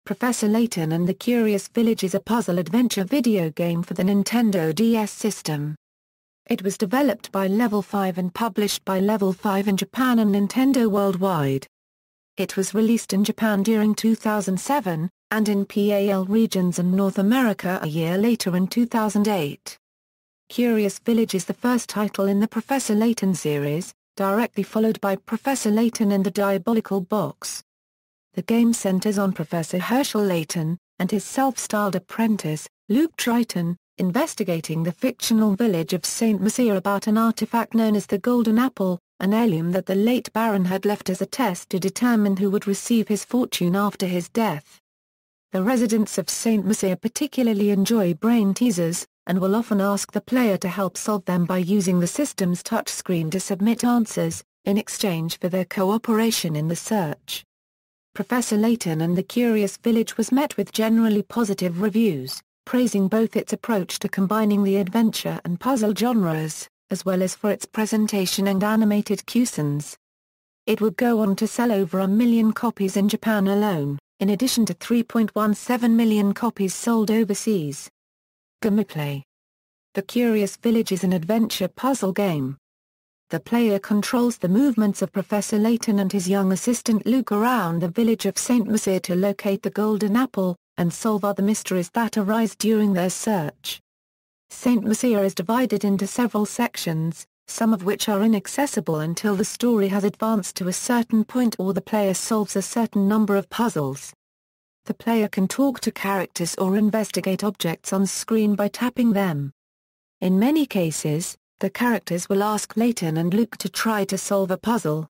Professor Layton and the Curious Village is a puzzle-adventure video game for the Nintendo DS system. It was developed by Level 5 and published by Level 5 in Japan and Nintendo worldwide. It was released in Japan during 2007, and in PAL regions and North America a year later in 2008. Curious Village is the first title in the Professor Layton series, directly followed by Professor Layton and the Diabolical Box. The game centers on Professor Hershel Layton, and his self-styled apprentice, Triton, investigating the fictional village of St. Mystere about an artifact known as the Golden Apple, an heirloom that the late Baron had left as a test to determine who would receive his fortune after his death. The residents of St. Mystere particularly enjoy brain teasers, and will often ask the player to help solve them by using the system's touchscreen to submit answers, in exchange for their cooperation in the search. Professor Layton and the Curious Village was met with generally positive reviews, praising both its approach to combining the adventure and puzzle genres, as well as for its presentation and animated cutscenes. It would go on to sell over 1 million copies in Japan alone, in addition to 3.17 million copies sold overseas. Gameplay. The Curious Village is an adventure puzzle game. The player controls the movements of Professor Layton and his young assistant Luke around the village of St. Mystere to locate the Golden Apple, and solve other mysteries that arise during their search. St. Mystere is divided into several sections, some of which are inaccessible until the story has advanced to a certain point or the player solves a certain number of puzzles. The player can talk to characters or investigate objects on screen by tapping them. In many cases, the characters will ask Layton and Luke to try to solve a puzzle.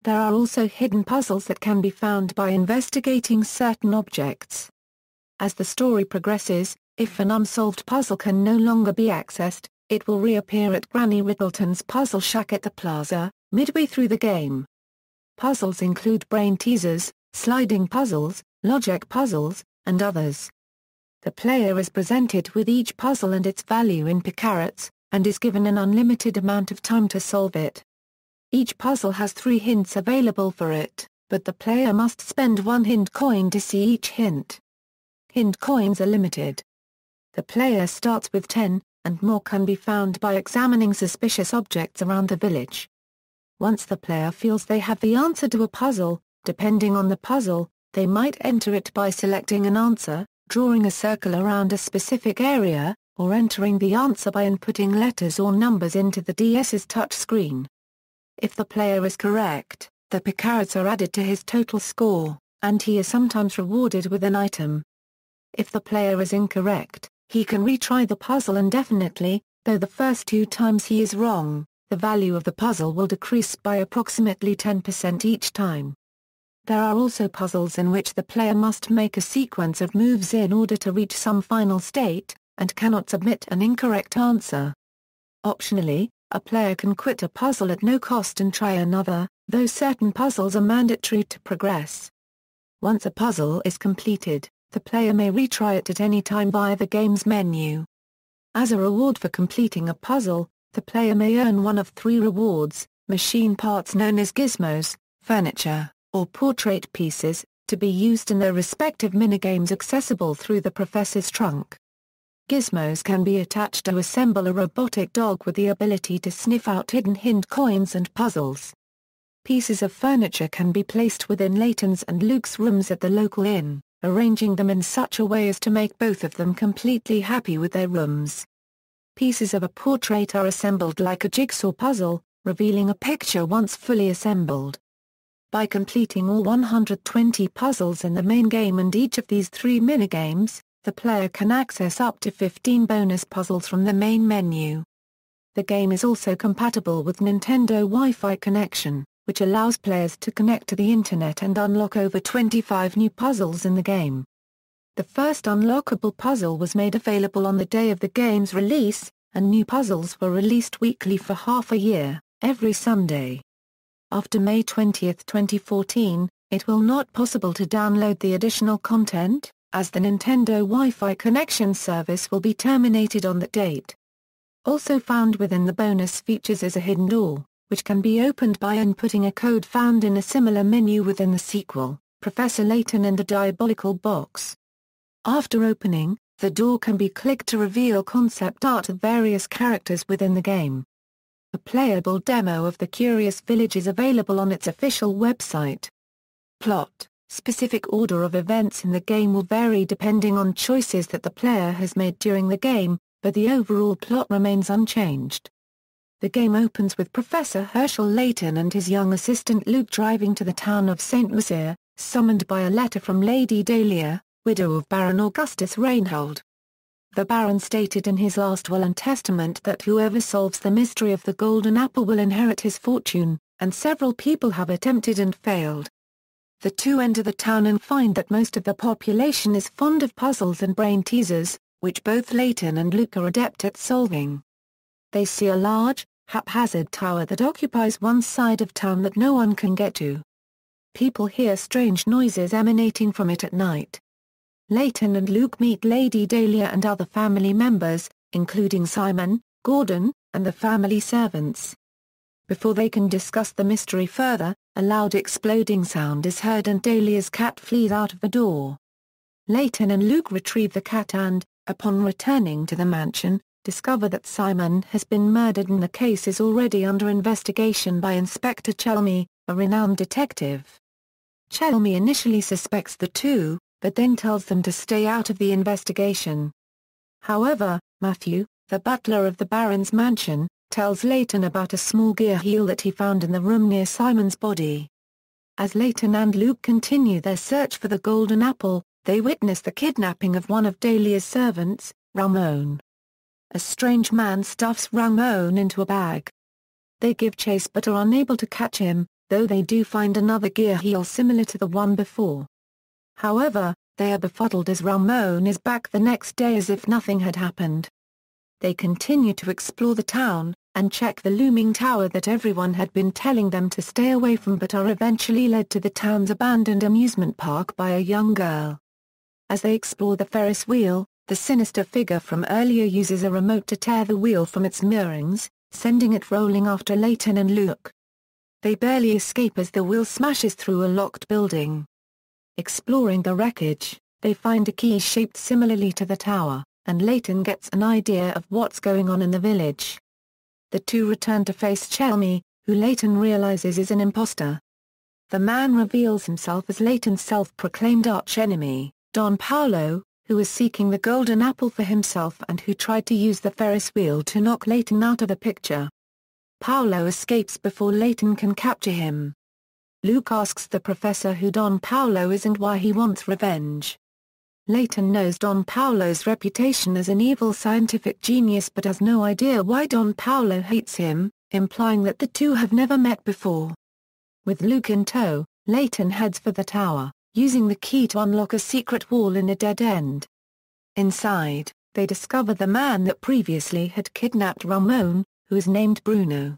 There are also hidden puzzles that can be found by investigating certain objects. As the story progresses, if an unsolved puzzle can no longer be accessed, it will reappear at Granny Riddleton's puzzle shack at the plaza, midway through the game. Puzzles include brain teasers, sliding puzzles, logic puzzles, and others. The player is presented with each puzzle and its value in picarats, and is given an unlimited amount of time to solve it. Each puzzle has 3 hints available for it, but the player must spend 1 hint coin to see each hint. Hint coins are limited. The player starts with 10, and more can be found by examining suspicious objects around the village. Once the player feels they have the answer to a puzzle, depending on the puzzle, they might enter it by selecting an answer, drawing a circle around a specific area, or entering the answer by inputting letters or numbers into the DS's touchscreen. If the player is correct, the picarats are added to his total score, and he is sometimes rewarded with an item. If the player is incorrect, he can retry the puzzle indefinitely, though the first 2 times he is wrong, the value of the puzzle will decrease by approximately 10% each time. There are also puzzles in which the player must make a sequence of moves in order to reach some final state, and cannot submit an incorrect answer. Optionally, a player can quit a puzzle at no cost and try another, though certain puzzles are mandatory to progress. Once a puzzle is completed, the player may retry it at any time via the game's menu. As a reward for completing a puzzle, the player may earn one of 3 rewards: machine parts known as gizmos, furniture, or portrait pieces, to be used in their respective minigames accessible through the professor's trunk. Gizmos can be attached to assemble a robotic dog with the ability to sniff out hidden hint coins and puzzles. Pieces of furniture can be placed within Layton's and Luke's rooms at the local inn, arranging them in such a way as to make both of them completely happy with their rooms. Pieces of a portrait are assembled like a jigsaw puzzle, revealing a picture once fully assembled. By completing all 120 puzzles in the main game and each of these 3 minigames, the player can access up to 15 bonus puzzles from the main menu. The game is also compatible with Nintendo Wi-Fi connection, which allows players to connect to the internet and unlock over 25 new puzzles in the game. The first unlockable puzzle was made available on the day of the game's release, and new puzzles were released weekly for half a year, every Sunday. After May 20, 2014, it will not be possible to download the additional content, as the Nintendo Wi-Fi connection service will be terminated on that date. Also found within the bonus features is a hidden door, which can be opened by inputting a code found in a similar menu within the sequel, Professor Layton and the Diabolical Box. After opening, the door can be clicked to reveal concept art of various characters within the game. A playable demo of the Curious Village is available on its official website. Plot. Specific order of events in the game will vary depending on choices that the player has made during the game, but the overall plot remains unchanged. The game opens with Professor Hershel Layton and his young assistant Luke driving to the town of St. Mystere, summoned by a letter from Lady Dahlia, widow of Baron Augustus Reinhold. The Baron stated in his last will and testament that whoever solves the mystery of the Golden Apple will inherit his fortune, and several people have attempted and failed. The two enter the town and find that most of the population is fond of puzzles and brain teasers, which both Layton and Luke are adept at solving. They see a large, haphazard tower that occupies one side of town that no one can get to. People hear strange noises emanating from it at night. Layton and Luke meet Lady Dahlia and other family members, including Simon, Gordon, and the family servants. Before they can discuss the mystery further, a loud exploding sound is heard and Dahlia's cat flees out of the door. Layton and Luke retrieve the cat and, upon returning to the mansion, discover that Simon has been murdered and the case is already under investigation by Inspector Chelmy, a renowned detective. Chelmy initially suspects the two, but then tells them to stay out of the investigation. However, Matthew, the butler of the Baron's mansion, tells Layton about a small gear heel that he found in the room near Simon's body. As Layton and Luke continue their search for the Golden Apple, they witness the kidnapping of one of Dahlia's servants, Ramon. A strange man stuffs Ramon into a bag. They give chase but are unable to catch him, though they do find another gear heel similar to the one before. However, they are befuddled as Ramon is back the next day as if nothing had happened. They continue to explore the town, and check the looming tower that everyone had been telling them to stay away from but are eventually led to the town's abandoned amusement park by a young girl. As they explore the Ferris wheel, the sinister figure from earlier uses a remote to tear the wheel from its moorings, sending it rolling after Layton and Luke. They barely escape as the wheel smashes through a locked building. Exploring the wreckage, they find a key shaped similarly to the tower, and Layton gets an idea of what's going on in the village. The two return to face Chelmy, who Layton realizes is an imposter. The man reveals himself as Layton's self-proclaimed arch-enemy, Don Paolo, who is seeking the Golden Apple for himself and who tried to use the Ferris wheel to knock Layton out of the picture. Paolo escapes before Layton can capture him. Luke asks the professor who Don Paolo is and why he wants revenge. Layton knows Don Paolo's reputation as an evil scientific genius but has no idea why Don Paolo hates him, implying that the two have never met before. With Luke in tow, Layton heads for the tower, using the key to unlock a secret wall in a dead end. Inside, they discover the man that previously had kidnapped Ramon, who is named Bruno.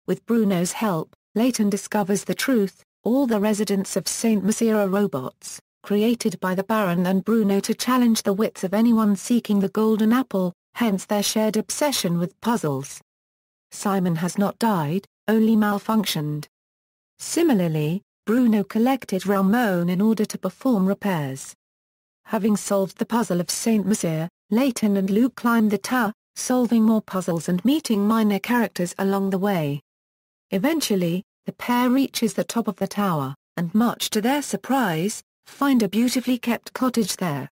With Bruno's help, Layton discovers the truth: all the residents of St. Mystere are robots, created by the Baron and Bruno to challenge the wits of anyone seeking the Golden Apple, hence their shared obsession with puzzles. Simon has not died, only malfunctioned. Similarly, Bruno collected Ramon in order to perform repairs. Having solved the puzzle of St. Mystere, Layton and Luke climb the tower, solving more puzzles and meeting minor characters along the way. Eventually, the pair reaches the top of the tower, and much to their surprise, find a beautifully kept cottage there.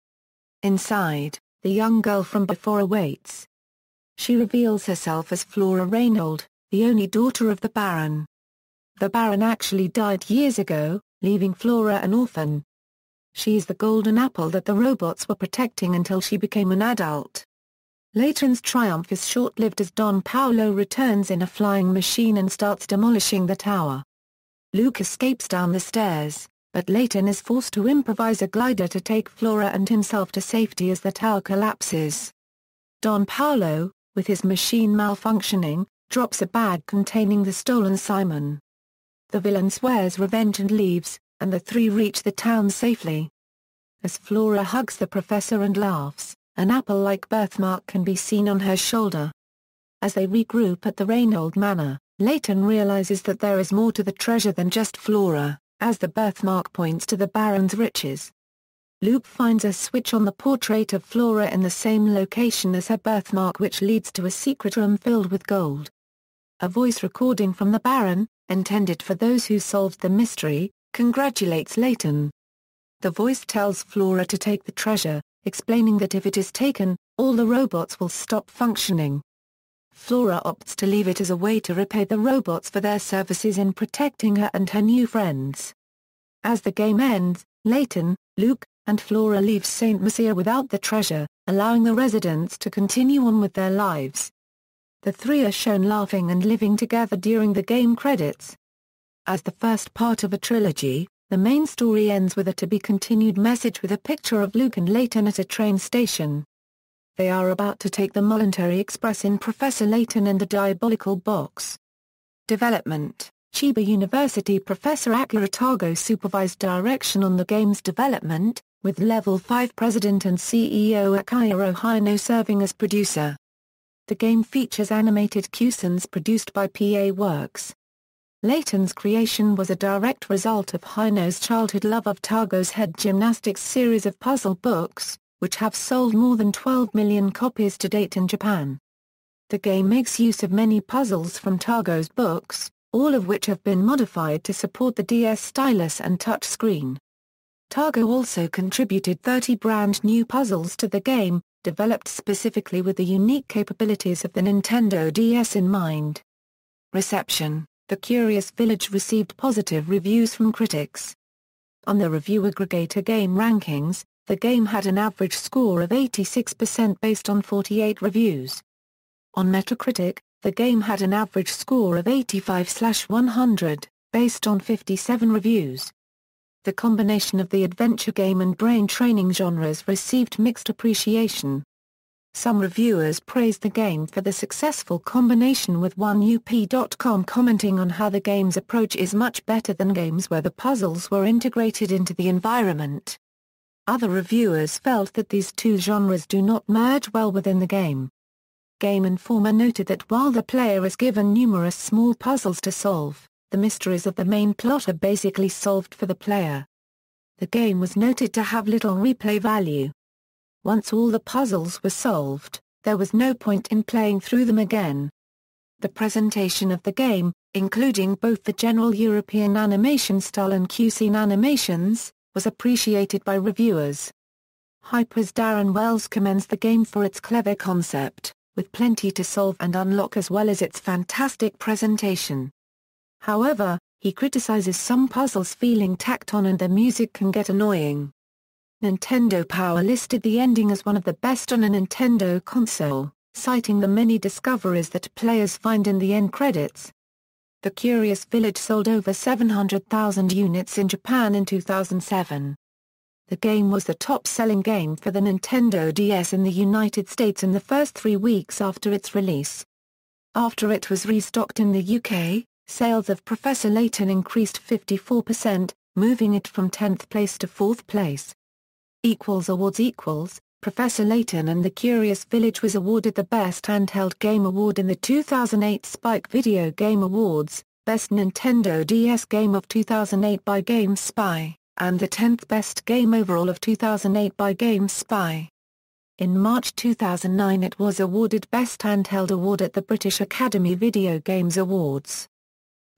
Inside, the young girl from before awaits. She reveals herself as Flora Reinhold, the only daughter of the Baron. The Baron actually died years ago, leaving Flora an orphan. She is the Golden Apple that the robots were protecting until she became an adult. Layton's triumph is short-lived as Don Paolo returns in a flying machine and starts demolishing the tower. Luke escapes down the stairs, but Layton is forced to improvise a glider to take Flora and himself to safety as the tower collapses. Don Paolo, with his machine malfunctioning, drops a bag containing the stolen Simon. The villain swears revenge and leaves, and the three reach the town safely. As Flora hugs the professor and laughs, an apple-like birthmark can be seen on her shoulder. As they regroup at the Reinhold Manor, Layton realizes that there is more to the treasure than just Flora, as the birthmark points to the Baron's riches. Luke finds a switch on the portrait of Flora in the same location as her birthmark, which leads to a secret room filled with gold. A voice recording from the Baron, intended for those who solved the mystery, congratulates Layton. The voice tells Flora to take the treasure, explaining that if it is taken, all the robots will stop functioning. Flora opts to leave it as a way to repay the robots for their services in protecting her and her new friends. As the game ends, Layton, Luke, and Flora leave St. Mystere without the treasure, allowing the residents to continue on with their lives. The three are shown laughing and living together during the game credits. As the first part of a trilogy, the main story ends with a to-be-continued message with a picture of Luke and Layton at a train station. They are about to take the Voluntary Express in Professor Layton and the Diabolical Box. Development: Chiba University. Professor Akira Tago supervised direction on the game's development, with Level 5 President and CEO Akihiro Hino serving as producer. The game features animated cutscenes produced by PA Works. Layton's creation was a direct result of Hino's childhood love of Tago's head gymnastics series of puzzle books, which have sold more than 12 million copies to date in Japan. The game makes use of many puzzles from Tago's books, all of which have been modified to support the DS stylus and touchscreen. Tago also contributed 30 brand new puzzles to the game, developed specifically with the unique capabilities of the Nintendo DS in mind. Reception: The Curious Village received positive reviews from critics. On the review aggregator Game Rankings, the game had an average score of 86% based on 48 reviews. On Metacritic, the game had an average score of 85/100, based on 57 reviews. The combination of the adventure game and brain training genres received mixed appreciation. Some reviewers praised the game for the successful combination, with OneUp.com commenting on how the game's approach is much better than games where the puzzles were integrated into the environment. Other reviewers felt that these two genres do not merge well within the game. Game Informer noted that while the player is given numerous small puzzles to solve, the mysteries of the main plot are basically solved for the player. The game was noted to have little replay value. Once all the puzzles were solved, there was no point in playing through them again. The presentation of the game, including both the general European animation style and cutscene animations, was appreciated by reviewers. Hyper's Darren Wells commends the game for its clever concept, with plenty to solve and unlock, as well as its fantastic presentation. However, he criticizes some puzzles feeling tacked on and the music can get annoying. Nintendo Power listed the ending as one of the best on a Nintendo console, citing the many discoveries that players find in the end credits. The Curious Village sold over 700,000 units in Japan in 2007. The game was the top-selling game for the Nintendo DS in the United States in the first 3 weeks after its release. After it was restocked in the UK, sales of Professor Layton increased 54%, moving it from 10th place to 4th place. Awards. Professor Layton and the Curious Village was awarded the Best Handheld Game Award in the 2008 Spike Video Game Awards, Best Nintendo DS Game of 2008 by GameSpy, and the 10th Best Game Overall of 2008 by GameSpy. In March 2009 it was awarded Best Handheld Award at the British Academy Video Games Awards.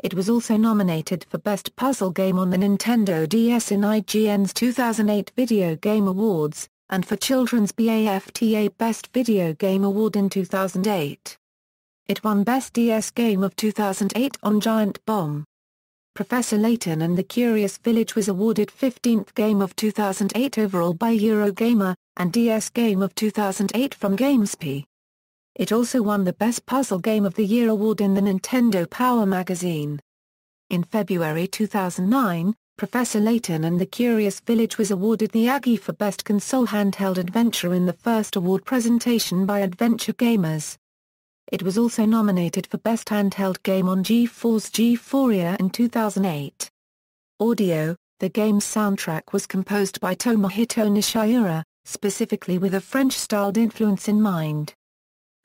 It was also nominated for Best Puzzle Game on the Nintendo DS in IGN's 2008 Video Game Awards, and for Children's BAFTA Best Video Game Award in 2008. It won Best DS Game of 2008 on Giant Bomb. Professor Layton and the Curious Village was awarded 15th Game of 2008 overall by Eurogamer, and DS Game of 2008 from GameSpy. It also won the Best Puzzle Game of the Year award in the Nintendo Power magazine. In February 2009, Professor Layton and the Curious Village was awarded the Aggie for Best Console Handheld Adventure in the first award presentation by Adventure Gamers. It was also nominated for Best Handheld Game on GeForce GeForce in 2008. Audio: the game's soundtrack was composed by Tomohito Nishiura, specifically with a French-styled influence in mind.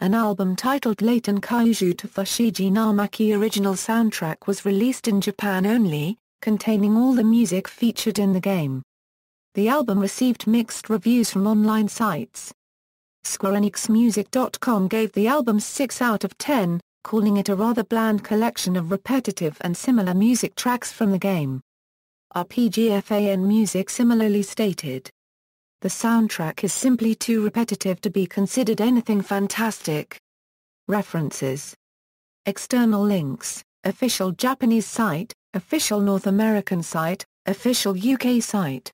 An album titled Layton Kaiju to Fushigi Namaki original soundtrack was released in Japan only, containing all the music featured in the game. The album received mixed reviews from online sites. SquareEnixMusic.com gave the album 6 out of 10, calling it a rather bland collection of repetitive and similar music tracks from the game. RPGFAN Music similarly stated, "The soundtrack is simply too repetitive to be considered anything fantastic." References. External links: official Japanese site, official North American site, official UK site.